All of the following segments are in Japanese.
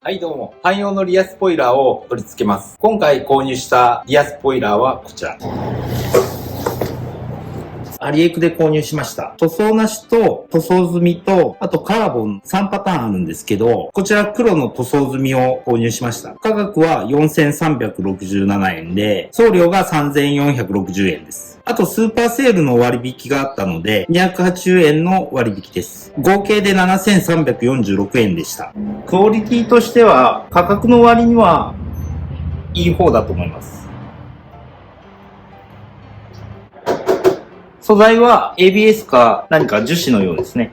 はいどうも。汎用のリアスポイラーを取り付けます。今回購入したリアスポイラーはこちら。アリエクで購入しました。塗装なしと塗装済みと、あとカーボン3パターンあるんですけど、こちら黒の塗装済みを購入しました。価格は4367円で、送料が3460円です。あとスーパーセールの割引があったので、280円の割引です。合計で7346円でした。クオリティとしては、価格の割にはいい方だと思います。素材は ABS か何か樹脂のようですね。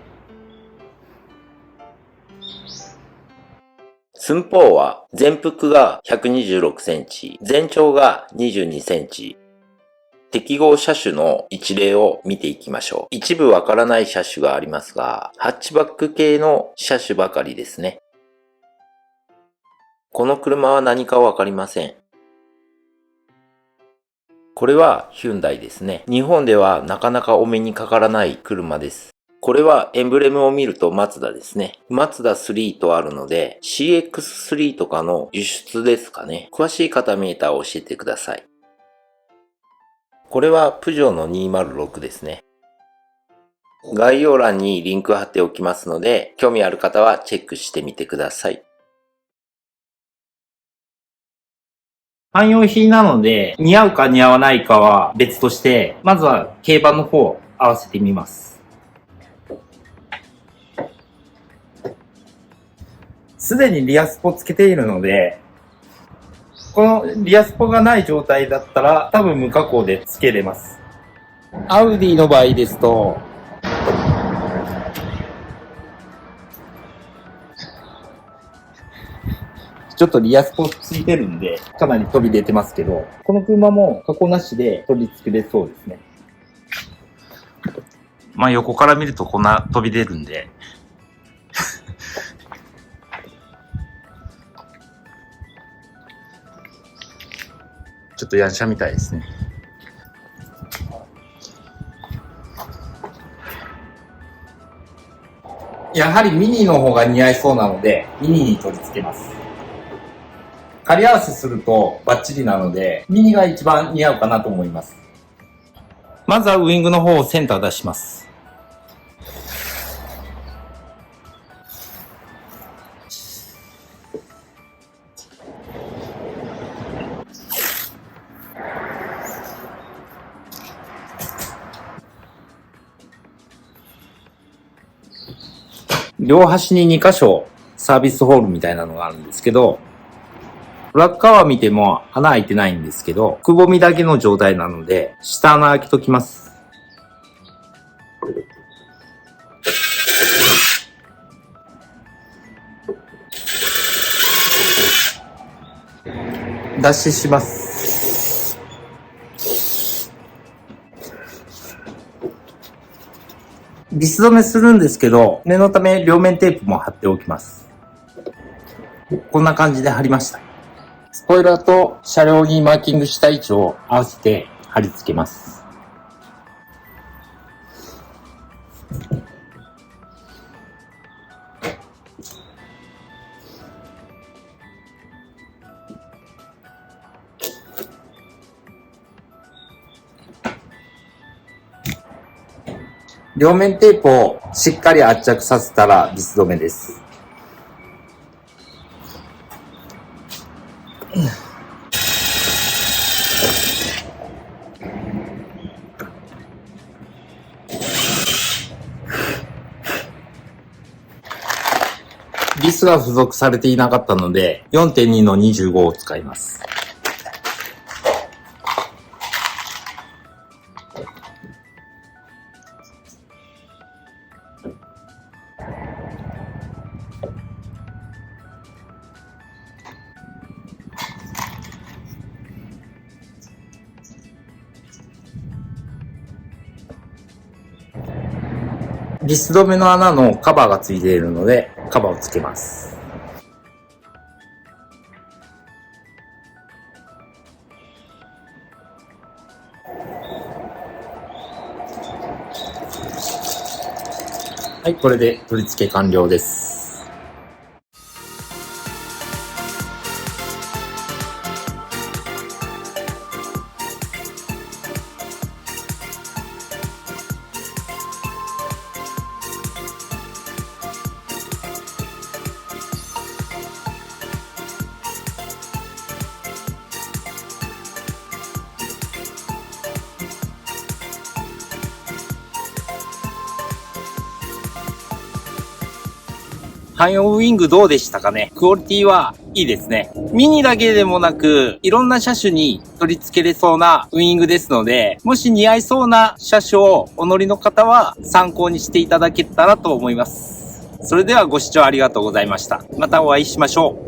寸法は全幅が126センチ、全長が22センチ。適合車種の一例を見ていきましょう。一部わからない車種がありますが、ハッチバック系の車種ばかりですね。この車は何かわかりません。これはヒュンダイですね。日本ではなかなかお目にかからない車です。これはエンブレムを見るとマツダですね。マツダ3とあるので CX3 とかの輸出ですかね。詳しい方メーターを教えてください。これはプジョーの206ですね。概要欄にリンク貼っておきますので、興味ある方はチェックしてみてください。汎用品なので、似合うか似合わないかは別として、まずは軽バンの方を合わせてみます。すでにリアスポつけているので、このリアスポがない状態だったら多分無加工でつけれます。アウディの場合ですと、ちょっとリアスポついてるんで、かなり飛び出てますけど、この車も加工なしで取り付けれそうですね。まあ横から見るとこんな飛び出るんで。ちょっとやんちゃみたいですね。やはりミニの方が似合いそうなので、ミニに取り付けます。仮合わせするとバッチリなので、ミニが一番似合うかなと思います。まずはウイングの方をセンター出します。両端に2箇所サービスホールみたいなのがあるんですけど、裏側見ても穴開いてないんですけど、くぼみだけの状態なので、下穴開けときます。脱脂します。ビス止めするんですけど、念のため両面テープも貼っておきます。こんな感じで貼りました。スポイラーと車両にマーキングした位置を合わせて貼り付けます。両面テープをしっかり圧着させたらビス止めです。ビスが付属されていなかったので 4.2 の25を使います。ビス止めの穴のカバーがついているのでカバーをつけます。はい、これで取り付け完了です。汎用ウィングどうでしたかね？クオリティはいいですね。ミニだけでもなく、いろんな車種に取り付けれそうなウィングですので、もし似合いそうな車種をお乗りの方は参考にしていただけたらと思います。それではご視聴ありがとうございました。またお会いしましょう。